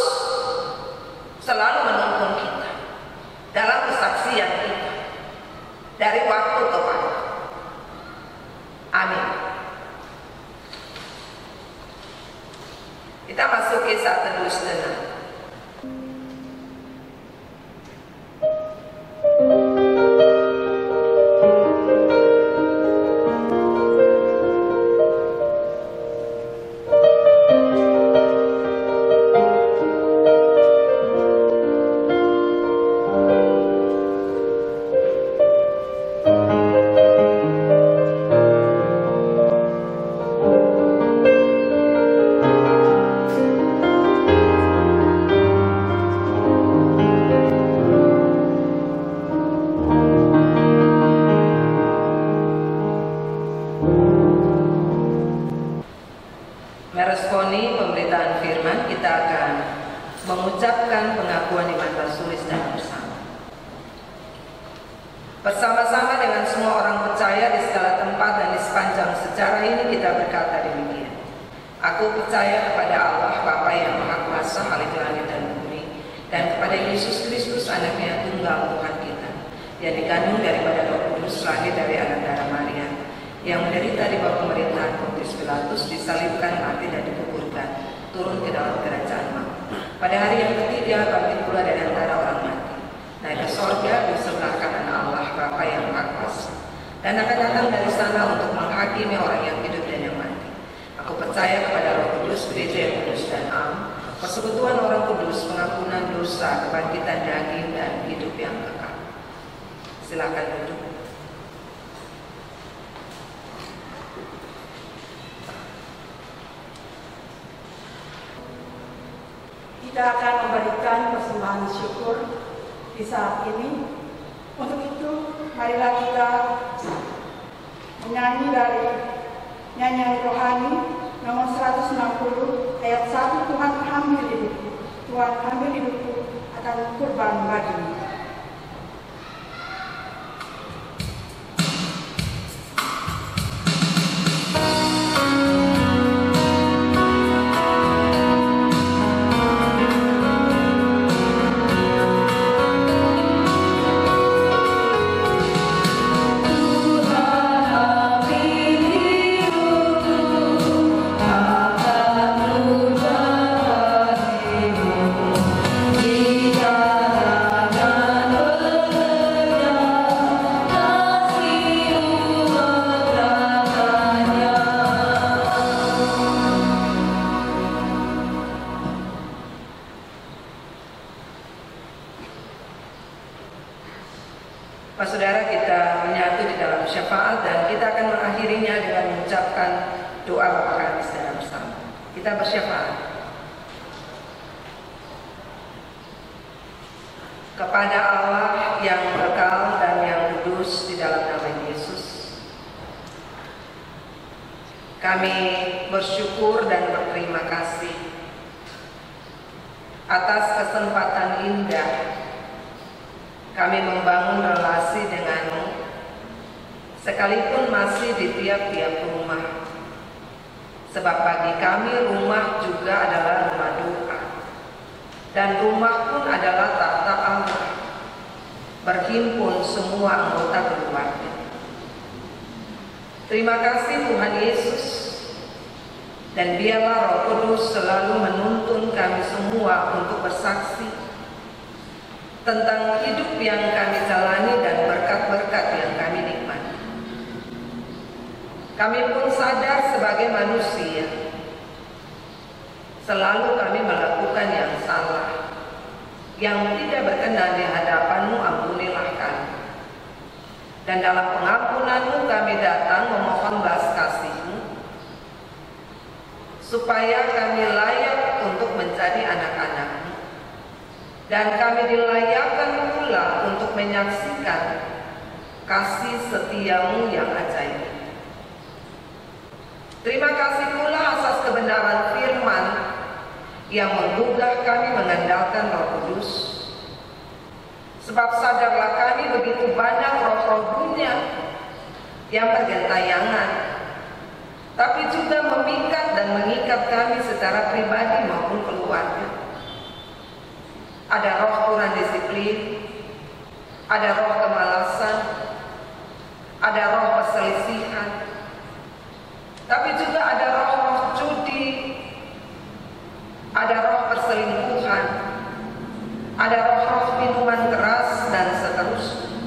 selalu menuntun kita dalam kesaksian kita dari waktu ke waktu. Amin. Kita masuk kisah teduh saudara. mengucapkan pengakuan iman tertulis dan bersama. Bersama-sama dengan semua orang percaya di segala tempat dan di sepanjang sejarah ini kita berkata demikian. Aku percaya kepada Allah Bapa yang Maha Kuasa Khalik langit dan bumi, dan kepada Yesus Kristus Anaknya Tunggal Tuhan kita, yang dikandung daripada Roh Kudus, lahir dari anak darah Maria, yang menderita di bawah pemerintahan Pontius Pilatus, disalibkan, mati dan dikuburkan, turun ke dalam kerajaan maut. Pada hari yang ketiga bangkit pula dari antara orang mati, naik ke sorga di sebelah kanan Allah Bapa yang Maha Kuasa, dan akan datang dari sana untuk menghakimi orang yang hidup dan yang mati. Aku percaya kepada Roh Kudus, gereja yang kudus dan am, persekutuan orang kudus, pengampunan dosa, kebangkitan daging, dan hidup yang kekal. Silakan duduk. Kita akan memberikan persembahan syukur di saat ini. Untuk itu, marilah kita menyanyi dari nyanyian rohani nomor 160 ayat 1, Tuhan ambil hidupku, Tuhan ambil hidupku akan kurban bagimu. Pak Saudara, kita menyatu di dalam syafaat dan kita akan mengakhirinya dengan mengucapkan doa Bapa Kami secara bersama. Kita bersyafaat. Kepada Allah yang kekal dan yang kudus di dalam nama Yesus, kami bersyukur dan berterima kasih atas kesempatan indah kami membangun relasi denganmu, sekalipun masih di tiap-tiap rumah. Sebab bagi kami rumah juga adalah rumah doa, dan rumah pun adalah tata Allah, berhimpun semua anggota keluarga. Terima kasih Tuhan Yesus, dan biarlah Roh Kudus selalu menuntun kami semua untuk bersaksi tentang hidup yang kami jalani dan berkat-berkat yang kami nikmati. Kami pun sadar sebagai manusia, selalu kami melakukan yang salah, yang tidak berkenan di hadapan-Mu. Ampunilah kami. Dan dalam pengampunan-Mu kami datang memohon belas kasih-Mu, supaya kami layak untuk menjadi anak-anak-Mu. Dan kami dilayakkan pula untuk menyaksikan kasih setia-Mu yang ajaib. Terima kasih pula atas kebenaran firman yang menggugah kami mengandalkan Roh Kudus. Sebab sadarlah kami begitu banyak roh-roh dunia yang bergentayangan, tapi juga memikat dan mengikat kami secara pribadi maupun keluarga. Ada roh kurang disiplin, ada roh kemalasan, ada roh perselisihan, tapi juga ada roh-roh judi, ada roh perselingkuhan, ada roh-roh minuman keras, dan seterusnya,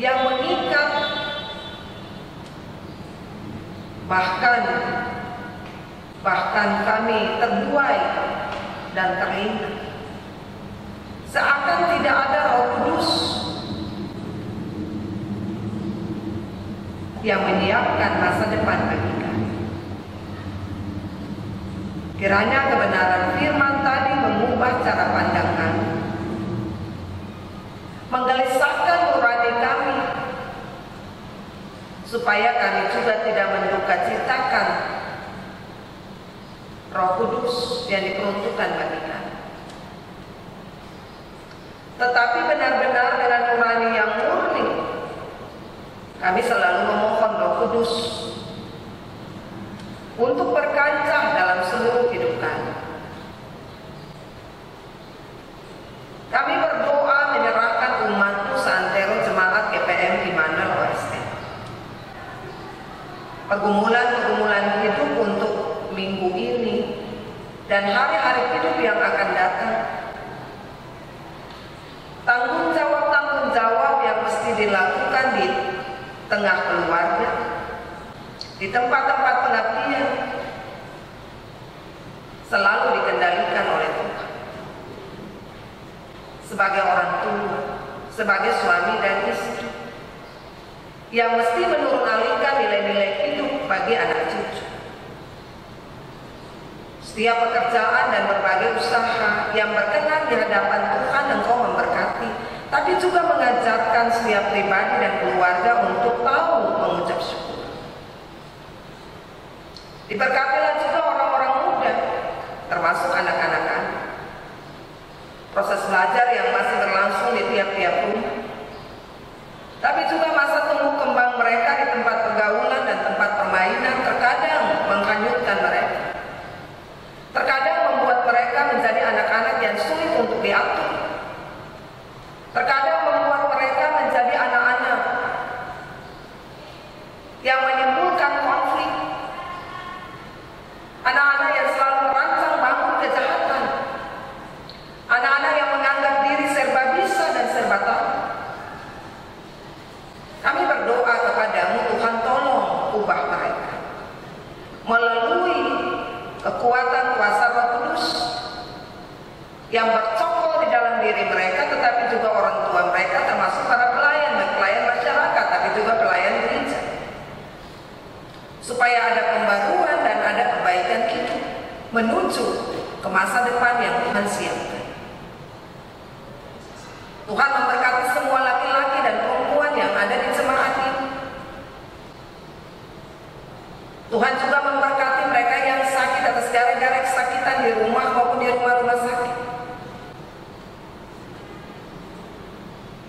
yang mengikat, bahkan kami terbuai dan terlena, seakan tidak ada Roh Kudus yang menyiapkan masa depan bagi kami. Kiranya kebenaran firman tadi mengubah cara pandang kami, menggelisahkan nurani kami, supaya kami juga tidak menduka citakan Roh Kudus yang diperuntukkan bagi kami. Tetapi benar-benar dengan nurani yang murni, kami selalu memohon Roh Kudus untuk berkancah dalam seluruh hidup kami. Kami berdoa menyerahkan umat-Mu seantero jemaat GPM Immanuel OSM. Pergumulan-pergumulan hidup untuk minggu ini dan hari-hari hidup yang akan datang. Tanggung jawab yang mesti dilakukan di tengah keluarga, di tempat-tempat pengabdian, selalu dikendalikan oleh Tuhan. Sebagai orang tua, sebagai suami dan istri, yang mesti menurunkan nilai-nilai hidup bagi anak cucu. Setiap pekerjaan dan berbagai usaha yang berkenan di hadapan Tuhan Engkau memberkati, tapi juga mengajarkan setiap pribadi dan keluarga untuk tahu mengucap syukur. Diberkatilah juga orang-orang muda, termasuk anak-anak kami. Proses belajar yang masih berlangsung di tiap-tiap rumah, tapi juga masa tumbuh kembang mereka di tempat pergaulan dan tempat permainan terkadang menghanyutkan mereka. Terkadang membuat mereka menjadi anak-anak yang sulit untuk diatur. Terkadang membuat mereka menjadi anak-anak yang menimbulkan konflik. Anak-anak yang selalu merancang bangun kejahatan. Anak-anak yang menganggap diri serba bisa dan serba tahu. Kami berdoa kepadamu, Tuhan, tolong ubah mereka melalui kekuatan kuasa Roh Kudus yang bercokol di dalam diri mereka, tetapi juga orang tua mereka, termasuk para pelayan dan pelayan masyarakat, tapi juga pelayan gereja, supaya ada pembaruan dan ada kebaikan hidup menuju ke masa depan yang Tuhan siapkan. Tuhan memberkati semua laki-laki dan perempuan yang ada di jemaat ini. Tuhan juga memberkati mereka yang sakit atas gara-gara kesakitan di rumah maupun di rumah-rumah sakit.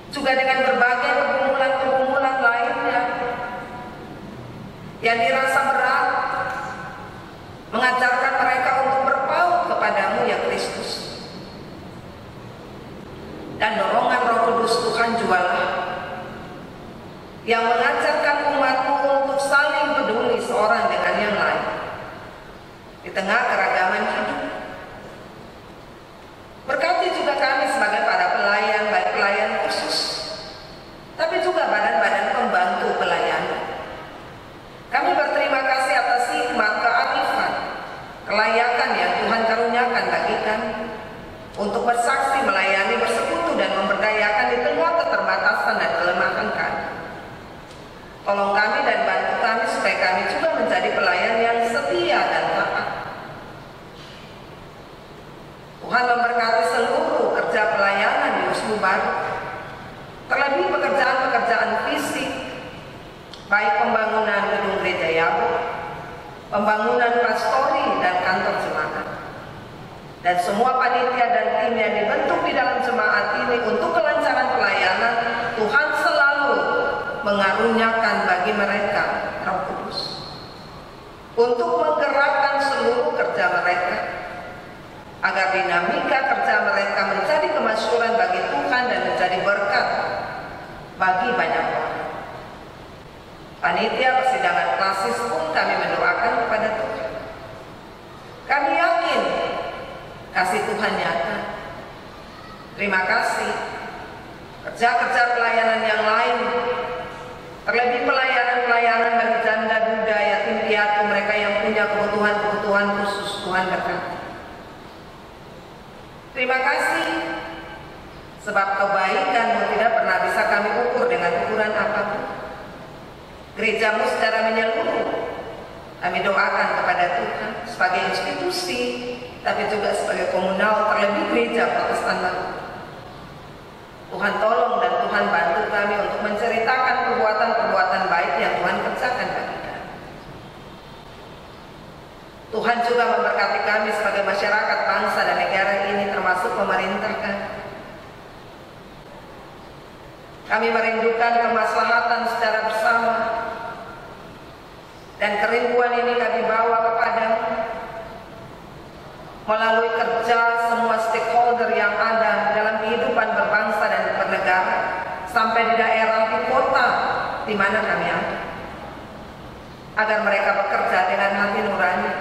Juga dengan berbagai pergumulan-pergumulan lainnya yang dirasa berat, mengajarkan mereka untuk berpaut kepadamu ya Kristus. Dan dorongan Roh Kudus Tuhan jualah yang mengajarkan umatmu untuk saling peduli seorang dengan yang lain di tengah keragaman hidup. Berkati juga kami sebagai para pelayan, baik pelayan khusus, tapi juga badan-badan pembantu pelayanan. Kami berterima kasih atas hikmat, kearifan, kelayakan yang Tuhan karuniakan bagi kami untuk bersaksi, melayani, bersekutu, dan memberdayakan di tengah keterbatasan dan kelemahan kami. Tolong kami dan bantu kami supaya kami juga menjadi pelayan yang setia dan taat. Tuhan memberkati seluruh kerja pelayanan di Wisnu Baru, terlebih pekerjaan-pekerjaan fisik, baik pembangunan gedung gereja Yabo, pembangunan pastori dan kantor jemaat, dan semua panitia dan tim yang dibentuk di dalam jemaat ini untuk kelancaran pelayanan. Tuhan selalu mengaruniakan bagi mereka Roh Kudus untuk menggerakkan seluruh kerja mereka, agar dinamika kerja mereka menjadi kemasyhuran bagi Tuhan dan menjadi berkat bagi banyak orang. Panitia persidangan klasis pun kami mendoakan kepada Tuhan. Kami yakin kasih Tuhan nyata. Terima kasih. Kerja-kerja pelayanan yang lain, terlebih pelayanan-pelayanan bagi janda, duda, yatim piatu, mereka yang punya kebutuhan-kebutuhan khusus, Tuhan berkati. Terima kasih, sebab kebaikan-Mu tidak pernah bisa kami ukur dengan ukuran apapun. Gereja-Mu secara menyeluruh, kami doakan kepada Tuhan sebagai institusi, tapi juga sebagai komunal, terlebih gereja Protestan Baru. Tuhan tolong dan Tuhan bantu kami untuk menceritakan perbuatan-perbuatan baik yang Tuhan kerjakan bagi kami. Tuhan juga memberkati kami kami sebagai masyarakat bangsa dan negara ini, termasuk pemerintah kami. Kami merindukan kemaslahatan secara bersama, dan kerinduan ini kami bawa kepadamu melalui kerja semua stakeholder yang ada dalam kehidupan berbangsa dan bernegara, sampai di daerah, di kota di mana kami ada, agar mereka bekerja dengan hati nurani,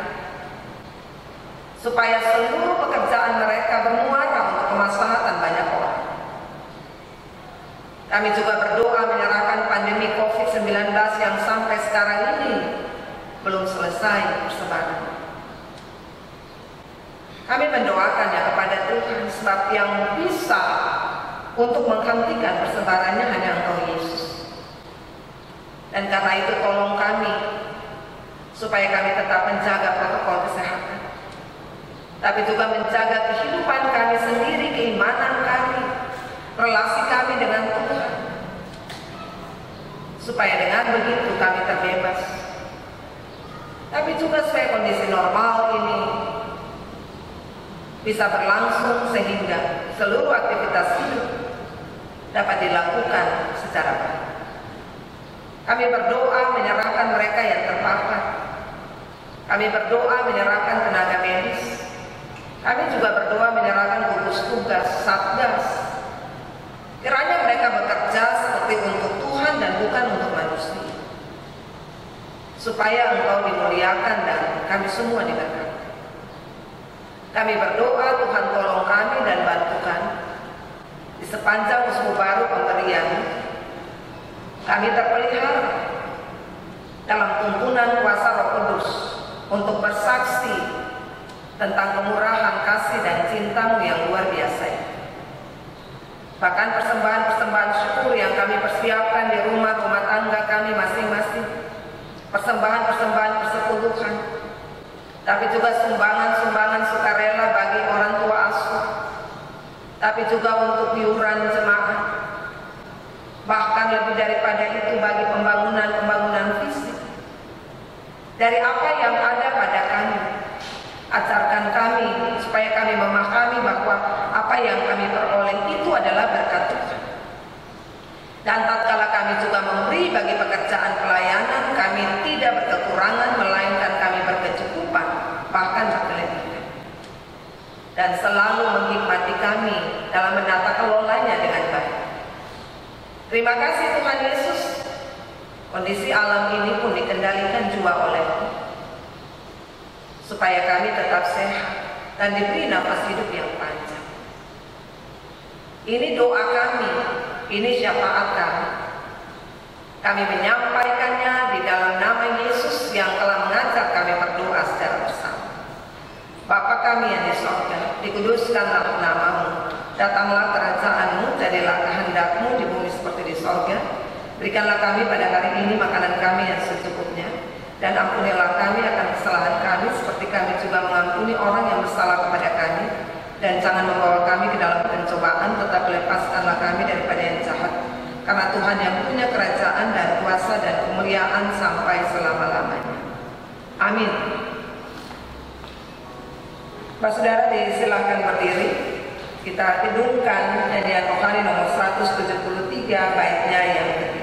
supaya seluruh pekerjaan mereka bermuara untuk kemaslahatan banyak orang. Kami juga berdoa menyerahkan pandemi COVID-19 yang sampai sekarang ini belum selesai persebaran. Kami mendoakannya kepada Tuhan, sebab yang bisa untuk menghentikan persebarannya hanya Engkau Yesus. Dan karena itu tolong kami, supaya kami tetap menjaga protokol kesehatan, tapi juga menjaga kehidupan kami sendiri, keimanan kami, relasi kami dengan Tuhan, supaya dengan begitu kami terbebas. Tapi juga supaya kondisi normal ini bisa berlangsung sehingga seluruh aktivitas hidup dapat dilakukan secara baik. Kami berdoa menyerahkan mereka yang terpapar. Kami berdoa menyerahkan tenaga medis. Kami juga berdoa menyerahkan gugus tugas, satgas. Kiranya mereka bekerja seperti untuk Tuhan dan bukan untuk manusia, supaya Engkau dimuliakan dan kami semua diberkati. Kami berdoa, Tuhan tolong kami dan bantu kami di sepanjang musim baru pemberian. Kami terpelihara dalam tuntunan kuasa Roh Kudus untuk bersaksi tentang kemurahan, kasih, dan cinta-Mu yang luar biasa ini. Bahkan persembahan-persembahan syukur yang kami persiapkan di rumah-rumah tangga kami masing-masing, persembahan-persembahan persepuluhan, tapi juga sumbangan-sumbangan sukarela bagi orang tua asuh, tapi juga untuk iuran jemaat, bahkan lebih daripada itu bagi pembangunan-pembangunan fisik. Dari apa yang ada pada kami, ajarkan kami supaya kami memahami bahwa apa yang kami peroleh itu adalah berkat Tuhan. Dan tatkala kami juga memberi bagi pekerjaan pelayanan, kami tidak berkekurangan, melainkan kami berkecukupan, bahkan berkelebihan. Dan selalu menghikmati kami dalam menata kelolanya dengan baik. Terima kasih Tuhan Yesus. Kondisi alam ini pun dikendalikan juga oleh-Mu, supaya kami tetap sehat dan diberi nafas hidup yang panjang. Ini doa kami, ini syafaat kami. Kami menyampaikannya di dalam nama Yesus yang telah mengajak kami berdoa secara bersama. Bapa kami yang di sorga, dikuduskanlah nama-Mu, datanglah kerajaan-Mu, jadilah kehendak-Mu di bumi seperti di sorga. Berikanlah kami pada hari ini makanan kami yang secukupnya, dan ampunilah kami akan kesalahan kami seperti kami juga mengampuni orang yang bersalah kepada kami. Dan jangan membawa kami ke dalam pencobaan, tetapi lepaskanlah kami daripada yang jahat. Karena Tuhan yang punya kerajaan dan kuasa dan kemuliaan sampai selama-lamanya. Amin. Pak Saudara disilahkan berdiri. Kita hidungkan nyanyian rohani nomor 173 baitnya yang ketiga.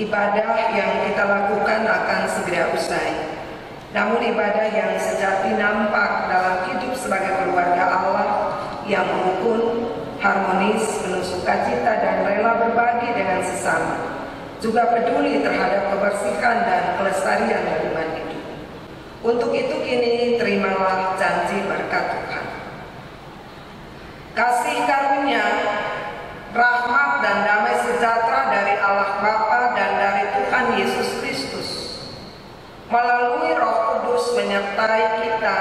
Ibadah yang kita lakukan akan segera usai. Namun ibadah yang sejati nampak dalam hidup sebagai keluarga Allah yang rukun, harmonis, penuh sukacita dan rela berbagi dengan sesama, juga peduli terhadap kebersihan dan kelestarian lingkungan hidup. Untuk itu kini terimalah janji berkat Tuhan. Kasih karunia, rahmat dan damai sejahtera dari Allah Bapa dan dari Tuhan Yesus Kristus melalui Roh Kudus menyertai kita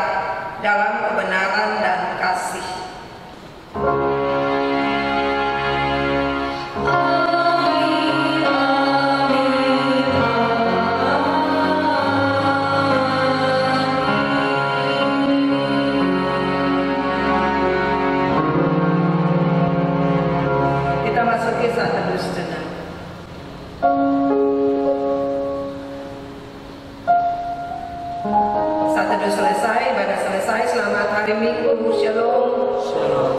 dalam kebenaran dan kasih. Kita masuki saat teduh sejenak. Saat teduh selesai, ibadah selesai. Selamat hari Minggu. Shalom.